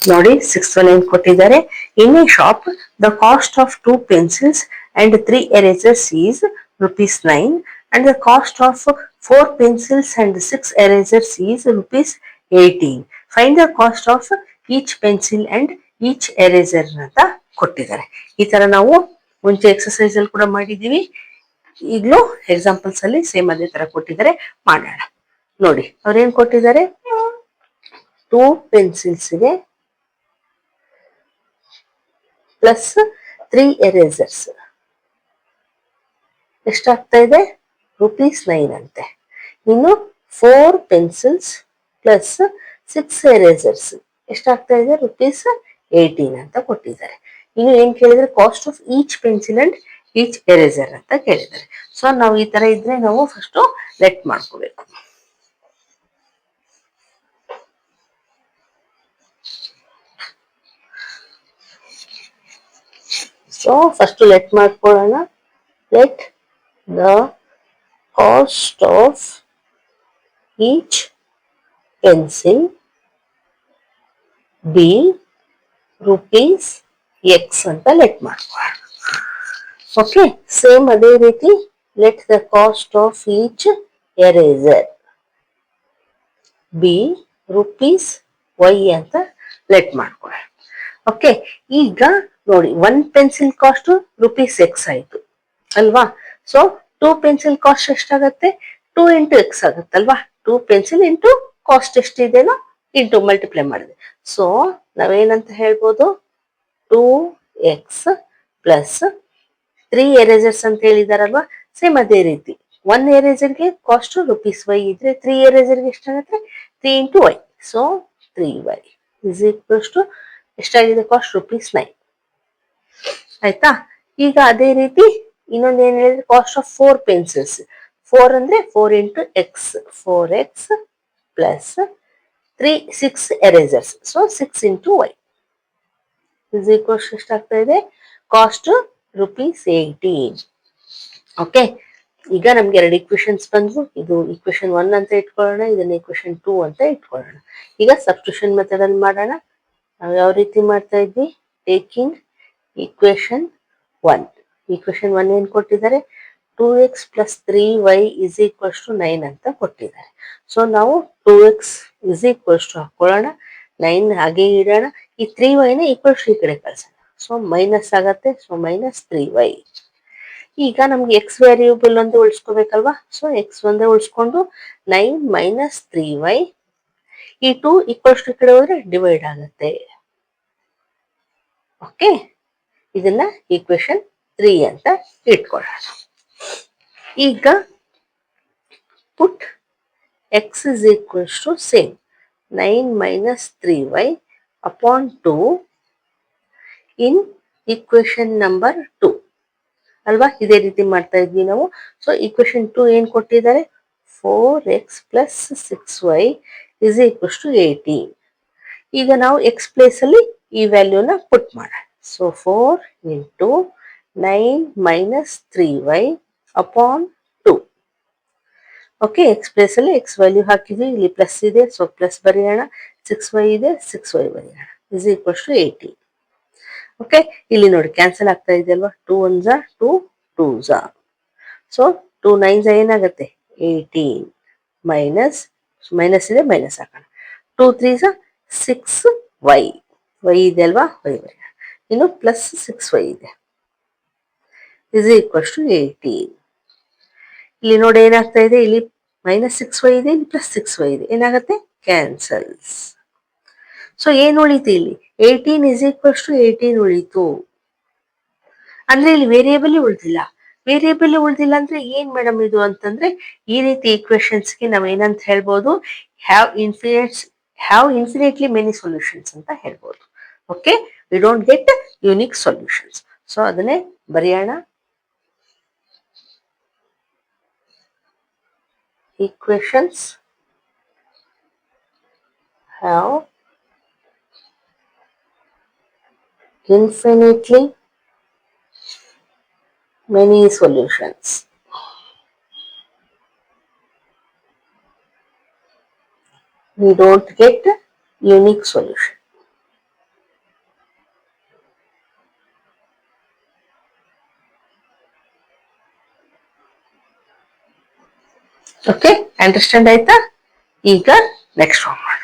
ನೋಡಿ 6th one ಏನ್ ಕೊಟ್ಟಿದ್ದಾರೆ. In a shop the cost of 2 pencils and 3 erasers is rupees 9 and the cost of 4 pencils and 6 erasers is rupees 18. Find the cost of each pencil and each eraser ಅಂತ ಕೊಟ್ಟಿದ್ದಾರೆ. ಈ ತರ ನಾವು ಮುಂಚೆ exercise ಅಲ್ಲಿ ಕೂಡ ಮಾಡಿದೀವಿ. ಈಗಲೂ ಎಕ್ಸಾಂಪಲ್ಸ್ ಅಲ್ಲಿ ಸೇಮ್ ಅದೇ ತರ ಕೊಟ್ಟಿದ್ದಾರೆ, ಮಾಡೋಣ. ನೋಡಿ ಅವ್ರೇನ್ ಕೊಟ್ಟಿದ್ದಾರೆ, 2 pencilsಗೆ ಪ್ಲಸ್ 3 erasers ಎಷ್ಟಾಗ್ತಾ ಇದೆ, rupees 9 ಅಂತೆ. ಇನ್ನು 4 pencils ಪ್ಲಸ್ 6 erasers ಎಷ್ಟಾಗ್ತಾ ಇದೆ, rupees 18 ಅಂತ ಕೊಟ್ಟಿದ್ದಾರೆ. ಇನ್ನು ಏನ್ ಕೇಳಿದ್ರೆ, cost of each pencil and each eraser ಅಂತ ಕೇಳಿದ್ದಾರೆ. ಸೊ ನಾವು ಈ ತರ ಇದ್ರೆ ನಾವು ಫಸ್ಟ್ ಲೆಟ್ ಮಾಡ್ಕೋಬೇಕು. ಸೊ ಫಸ್ಟ್ ಲೆಟ್ ಮಾಡ್ಕೊಳ್ಳೋಣ. Let the cost of each pencil B rupees ಅಂತ ಲೆಟ್ ಮಾಡ್ಕೊಳ್ಳೋಣ. ಓಕೆ, ಸೇಮ್ ಅದೇ ರೀತಿ let the cost of each eraser B rupees ಅಂತ ಲೆಟ್ ಮಾಡ್ಕೊಳ್ಳೋಣ. ಓಕೆ, ಈಗ ನೋಡಿ 1 pencil ಕಾಸ್ಟ್ rupees ಆಯ್ತು ಅಲ್ವಾ. ಸೊ 2 pencil ಕಾಸ್ಟ್ ಎಷ್ಟಾಗತ್ತೆ, 2 × x ಆಗುತ್ತಲ್ವಾ. 2 pencil ಇಂಟು ಕಾಸ್ಟ್ ಎಷ್ಟಿದೆನೋ ಇಂಟು ಮಲ್ಟಿಪ್ಲೈ ಮಾಡಿದೆ. ಸೊ ನಾವೇನಂತ ಹೇಳ್ಬೋದು, 2x ಪ್ಲಸ್ 3 erasers ಅಂತ ಹೇಳಿದಾರಲ್ವಾ. ಸೇಮ್ ಅದೇ ರೀತಿ 1 eraserಗೆ ಕಾಸ್ಟ್ rupees y ಇದ್ರೆ 3 eraserಗೆ ಎಷ್ಟಾಗುತ್ತೆ, 3 × y. So 3y is equals to ಎಷ್ಟಾಗಿದೆ, ಕಾಸ್ಟ್ rupees 9 ಆಯ್ತಾ. ಈಗ ಅದೇ ರೀತಿ ಇನ್ನೊಂದು ಏನ್ ಹೇಳಿದ್ರೆ, ಕಾಸ್ಟ್ ಆಫ್ 4 pencils. 4 ಅಂದ್ರೆ 4 × x, 4x plus 6 erasers. So 6 × y is equals ಎಷ್ಟಾಗ್ತಾ ಇದೆ, ಕಾಸ್ಟ್ rupees 18. ಓಕೆ, ಈಗ ನಮ್ಗೆ 2 ಇಕ್ವೇಶನ್ಸ್ ಬಂದ್ವು. ಇದು equation 1 ಅಂತ ಇಟ್ಕೊಳ್ಳೋಣ, ಇದನ್ನ equation 2 ಅಂತ ಇಟ್ಕೊಳ್ಳೋಣ. ಈಗ ಸಬ್ಸ್ಟಿಟ್ಯೂಷನ್ ಮೆಥಡ್ ಅಲ್ಲಿ ಮಾಡೋಣ. ನಾವು ಯಾವ ರೀತಿ ಮಾಡ್ತಾ ಇದ್ವಿ, ಟೇಕಿಂಗ್ equation 1. equation 1 ಏನ್ ಕೊಟ್ಟಿದ್ದಾರೆ, 2x plus 3y is equals to 9 ಅಂತ ಕೊಟ್ಟಿದ್ದಾರೆ. ಸೊ ನಾವು 2x ಇಸ್ ಈಕ್ವಲ್ಸ್ ಟು ಹಾಕೊಳ್ಳೋಣ, 9 ಹಾಗೆ ಇಡೋಣ. ಈ 3y ನ ಈಕ್ವಲ್ಸ್ ಈ ಕಡೆ ಕಳ್ಸೋಣ. ಸೊ ಮೈನಸ್ ಆಗತ್ತೆ. So -3y. ಈಗ ನಮ್ಗೆ ಎಕ್ಸ್ ವೇರಿಯೇಬಲ್ ಒಂದು ಉಳಿಸ್ಕೋಬೇಕಲ್ವಾ. ಸೊ ಎಕ್ಸ್ ಒಂದೇ ಉಳಿಸ್ಕೊಂಡು 9 - 3y. ಈ 2 ಈಕ್ವಲ್ಸ್ ಈ ಕಡೆ ಹೋದ್ರೆ ಡಿವೈಡ್ ಆಗುತ್ತೆ. ಓಕೆ, ಇದನ್ನ equation 3 ಅಂತ ಇಟ್ಕೊಳ್ಳೋಣ. ಈಗ ಪುಟ್ x is equals to same 9 - 3y upon 2 in equation number 2 ಅಲ್ವಾ. ಇದೇ ರೀತಿ ಮಾಡ್ತಾ ಇದ್ವಿ ನಾವು. ಸೊ equation 2 ಏನ್ ಕೊಟ್ಟಿದ್ದಾರೆ, 4x plus 6y is equals to 18. ಈಗ ನಾವು x ಪ್ಲೇಸ್ ಅಲ್ಲಿ ಈ ವ್ಯಾಲ್ಯೂನ ಪುಟ್ ಮಾಡೋಣ. So 4 × 9 - 3y upon 2. Okay, X place ಅಲ್ಲಿ ಎಕ್ಸ್ ವ್ಯಾಲ್ಯೂ ಹಾಕಿದ್ವಿ, ಇಲ್ಲಿ ಪ್ಲಸ್ ಇದೆ ಸೊ ಪ್ಲಸ್ ಬರೆಯೋಣ, 6y ಇದೆ 6y ಬರೆಯೋಣ, ಇಸ್ ಈಕ್ವಲ್ಸ್ ಟು 18. ಓಕೆ, ಇಲ್ಲಿ ನೋಡಿ ಕ್ಯಾನ್ಸಲ್ ಆಗ್ತಾ ಇದೆ ಅಲ್ವಾ. 2 1s 2 2s. ಸೊ 2 9s ಏನಾಗುತ್ತೆ, 18 ಮೈನಸ್ ಮೈನಸ್ ಇದೆ ಮೈನಸ್ ಹಾಕೋಣ, 2 3s 6y. y ಇದೆ ಅಲ್ವಾ, y ಬರೆಯೋಣ. ಇನ್ನು ಪ್ಲಸ್ 6y ಇದೆ ಇಸ್ ಈಕ್ವಲ್ಸ್ ಟು 18. ಇಲ್ಲಿ ನೋಡಿ ಏನಾಗ್ತಾ ಇದೆ, ಇಲ್ಲಿ -6y ಇದೆ, ಇಲ್ಲಿ +6y ಇದೆ, ಏನಾಗುತ್ತೆ, ಕ್ಯಾನ್ಸಲ್ಸ್. ಸೊ ಏನ್ ಉಳಿತು ಇಲ್ಲಿ, 18 ಇಸ್ ಈಕ್ವಲ್ಸ್ ಟು 18 ಉಳಿತು. ಅಂದ್ರೆ ಇಲ್ಲಿ ವೇರಿಯೇಬಲ್ ಉಳಿದಿಲ್ಲ. ವೇರಿಯೇಬಲ್ ಉಳಿದಿಲ್ಲ ಅಂದ್ರೆ ಏನ್ ಮೇಡಮ್ ಇದು ಅಂತಂದ್ರೆ, ಈ ರೀತಿ ಈಕ್ವೇಶನ್ಸ್ಗೆ ನಾವ್ ಏನಂತ ಹೇಳ್ಬೋದು, ಹ್ಯಾವ್ ಇನ್ಫಿನಿಟ್ಲಿ ಮೆನಿ ಸೊಲ್ಯೂಷನ್ಸ್ ಅಂತ ಹೇಳ್ಬೋದು. Okay, we don't get unique solutions. So ಅದನ್ನೇ ಬರೆಯೋಣ. equations have infinitely many solutions. We don't get unique solution. Okay, understand ಆಯ್ತಾ? ಈಗ ನೆಕ್ಸ್ಟ್ ಒನ್ ಮಾಡಿ.